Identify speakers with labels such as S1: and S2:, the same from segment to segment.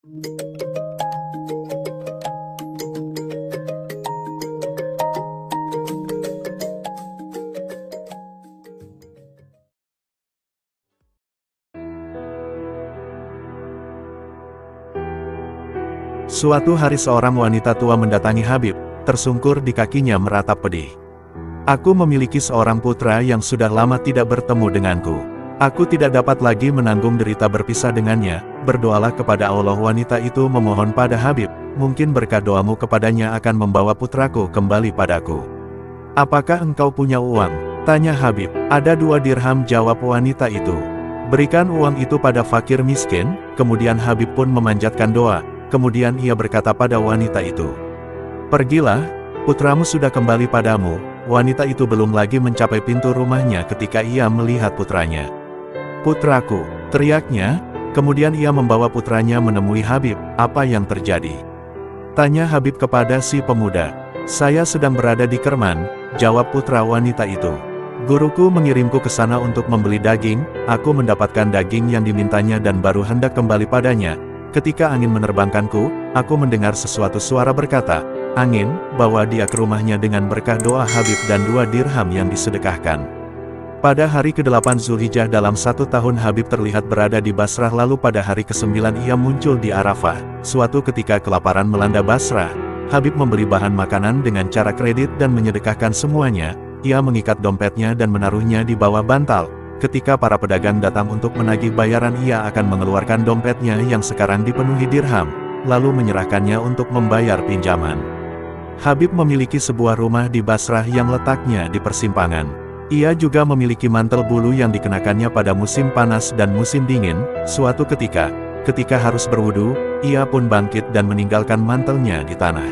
S1: Suatu hari seorang wanita tua mendatangi Habib, tersungkur di kakinya meratap pedih. Aku memiliki seorang putra yang sudah lama tidak bertemu denganku. Aku tidak dapat lagi menanggung derita berpisah dengannya, berdoalah kepada Allah. Wanita itu memohon pada Habib, mungkin berkat doamu kepadanya akan membawa putraku kembali padaku. Apakah engkau punya uang? Tanya Habib. Ada 2 dirham, jawab wanita itu. Berikan uang itu pada fakir miskin. Kemudian Habib pun memanjatkan doa. Kemudian ia berkata pada wanita itu, "Pergilah, putramu sudah kembali padamu." Wanita itu belum lagi mencapai pintu rumahnya ketika ia melihat putranya. "Putraku!" teriaknya, kemudian ia membawa putranya menemui Habib. "Apa yang terjadi?" tanya Habib kepada si pemuda. "Saya sedang berada di Kerman," jawab putra wanita itu. "Guruku mengirimku ke sana untuk membeli daging, aku mendapatkan daging yang dimintanya dan baru hendak kembali padanya. Ketika angin menerbangkanku, aku mendengar sesuatu suara berkata, 'Angin, bawa dia ke rumahnya,' dengan berkah doa Habib dan 2 dirham yang disedekahkan. Pada hari ke-8 Zulhijjah dalam 1 tahun Habib terlihat berada di Basrah, lalu pada hari ke-9 ia muncul di Arafah. Suatu ketika kelaparan melanda Basrah, Habib membeli bahan makanan dengan cara kredit dan menyedekahkan semuanya. Ia mengikat dompetnya dan menaruhnya di bawah bantal. Ketika para pedagang datang untuk menagih bayaran, ia akan mengeluarkan dompetnya yang sekarang dipenuhi dirham, lalu menyerahkannya untuk membayar pinjaman. Habib memiliki sebuah rumah di Basrah yang letaknya di persimpangan. Ia juga memiliki mantel bulu yang dikenakannya pada musim panas dan musim dingin. Suatu ketika harus berwudu, ia pun bangkit dan meninggalkan mantelnya di tanah.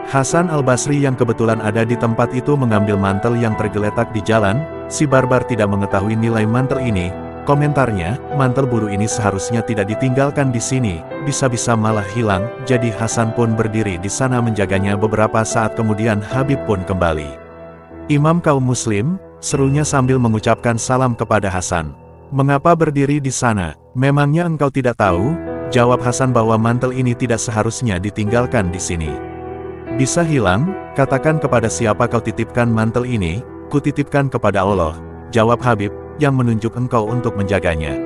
S1: Hasan al-Basri yang kebetulan ada di tempat itu mengambil mantel yang tergeletak di jalan. Si barbar tidak mengetahui nilai mantel ini. Komentarnya, "Mantel bulu ini seharusnya tidak ditinggalkan di sini, bisa-bisa malah hilang." Jadi Hasan pun berdiri di sana menjaganya. Beberapa saat kemudian Habib pun kembali. "Imam kaum muslim," serunya sambil mengucapkan salam kepada Hasan. "Mengapa berdiri di sana? Memangnya engkau tidak tahu?" jawab Hasan bahwa mantel ini tidak seharusnya ditinggalkan di sini. "Bisa hilang? Katakan kepada siapa kau titipkan mantel ini." "Kutitipkan kepada Allah," jawab Habib, "yang menunjuk engkau untuk menjaganya."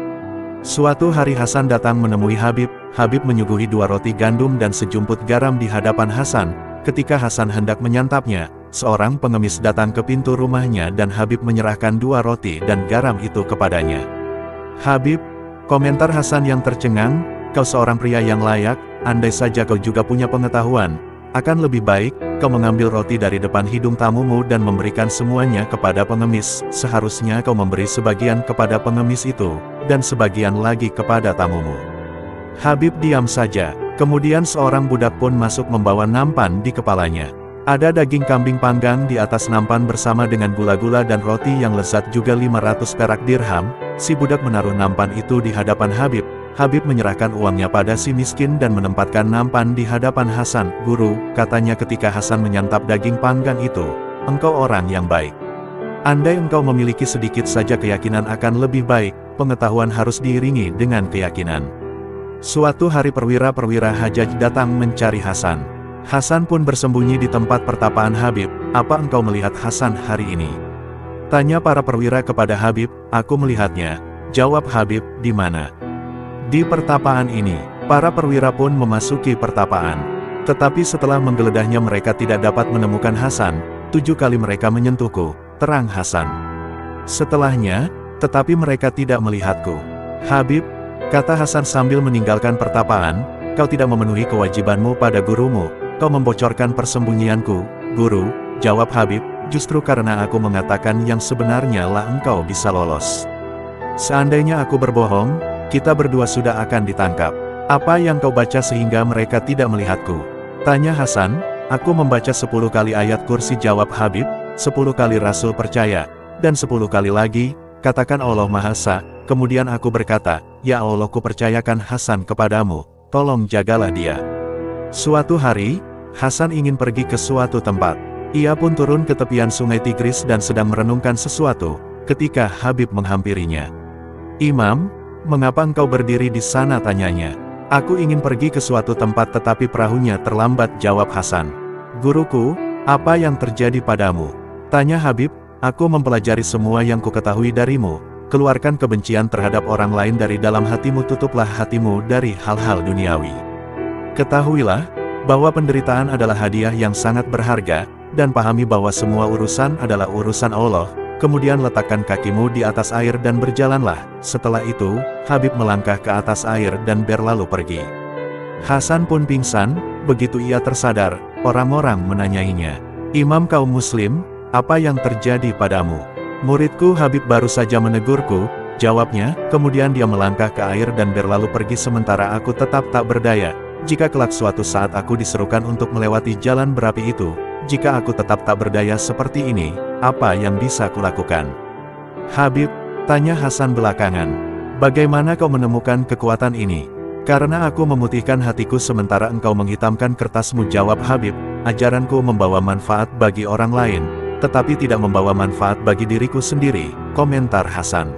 S1: Suatu hari Hasan datang menemui Habib. Habib menyuguhi 2 roti gandum dan sejumput garam di hadapan Hasan. Ketika Hasan hendak menyantapnya, seorang pengemis datang ke pintu rumahnya dan Habib menyerahkan 2 roti dan garam itu kepadanya. "Habib," komentar Hasan yang tercengang, "kau seorang pria yang layak, andai saja kau juga punya pengetahuan. Akan lebih baik, kau mengambil roti dari depan hidung tamumu dan memberikan semuanya kepada pengemis. Seharusnya kau memberi sebagian kepada pengemis itu, dan sebagian lagi kepada tamumu." Habib diam saja. Kemudian seorang budak pun masuk membawa nampan di kepalanya. Ada daging kambing panggang di atas nampan bersama dengan gula-gula dan roti yang lezat juga 500 perak dirham. Si budak menaruh nampan itu di hadapan Habib. Habib menyerahkan uangnya pada si miskin dan menempatkan nampan di hadapan Hasan. "Guru," katanya ketika Hasan menyantap daging panggang itu, "engkau orang yang baik. Andai engkau memiliki sedikit saja keyakinan akan lebih baik, pengetahuan harus diiringi dengan keyakinan." Suatu hari perwira-perwira Hajjaj datang mencari Hasan. Hasan pun bersembunyi di tempat pertapaan Habib. "Apa engkau melihat Hasan hari ini?" tanya para perwira kepada Habib. "Aku melihatnya," jawab Habib. "Di mana?" "Di pertapaan ini." Para perwira pun memasuki pertapaan. Tetapi setelah menggeledahnya mereka tidak dapat menemukan Hasan. 7 kali mereka menyentuhku, terang Hasan. Setelahnya, tetapi mereka tidak melihatku. "Habib," kata Hasan sambil meninggalkan pertapaan, "kau tidak memenuhi kewajibanmu pada gurumu. Kau membocorkan persembunyianku." "Guru," jawab Habib, "justru karena aku mengatakan yang sebenarnya lah engkau bisa lolos. Seandainya aku berbohong, kita berdua sudah akan ditangkap." "Apa yang kau baca sehingga mereka tidak melihatku?" tanya Hasan. "Aku membaca 10 kali ayat kursi," jawab Habib, 10 kali Rasul percaya, dan 10 kali lagi, katakan Allah Maha Esa." Kemudian aku berkata, "Ya Allah, kupercayakan Hasan kepadamu, tolong jagalah dia." Suatu hari, Hasan ingin pergi ke suatu tempat. Ia pun turun ke tepian sungai Tigris dan sedang merenungkan sesuatu, ketika Habib menghampirinya. "Imam, mengapa engkau berdiri di sana?" tanyanya. Aku ingin pergi ke suatu tempat tetapi perahunya terlambat, jawab Hasan. Guruku, apa yang terjadi padamu? Tanya Habib. Aku mempelajari semua yang kuketahui darimu. Keluarkan kebencian terhadap orang lain dari dalam hatimu, tutuplah hatimu dari hal-hal duniawi. Ketahuilah, bahwa penderitaan adalah hadiah yang sangat berharga, dan pahami bahwa semua urusan adalah urusan Allah. Kemudian letakkan kakimu di atas air dan berjalanlah. Setelah itu, Habib melangkah ke atas air dan berlalu pergi. Hasan pun pingsan. Begitu ia tersadar, orang-orang menanyainya, "Imam kaum muslim, apa yang terjadi padamu?" "Muridku Habib baru saja menegurku," jawabnya. Kemudian dia melangkah ke air dan berlalu pergi, sementara aku tetap tak berdaya. Jika kelak suatu saat aku diserukan untuk melewati jalan berapi itu, jika aku tetap tak berdaya seperti ini, apa yang bisa kulakukan? "Habib," tanya Hasan belakangan, "bagaimana kau menemukan kekuatan ini?" "Karena aku memutihkan hatiku sementara engkau menghitamkan kertasmu," jawab Habib. "Ajaranku membawa manfaat bagi orang lain, tetapi tidak membawa manfaat bagi diriku sendiri," komentar Hasan.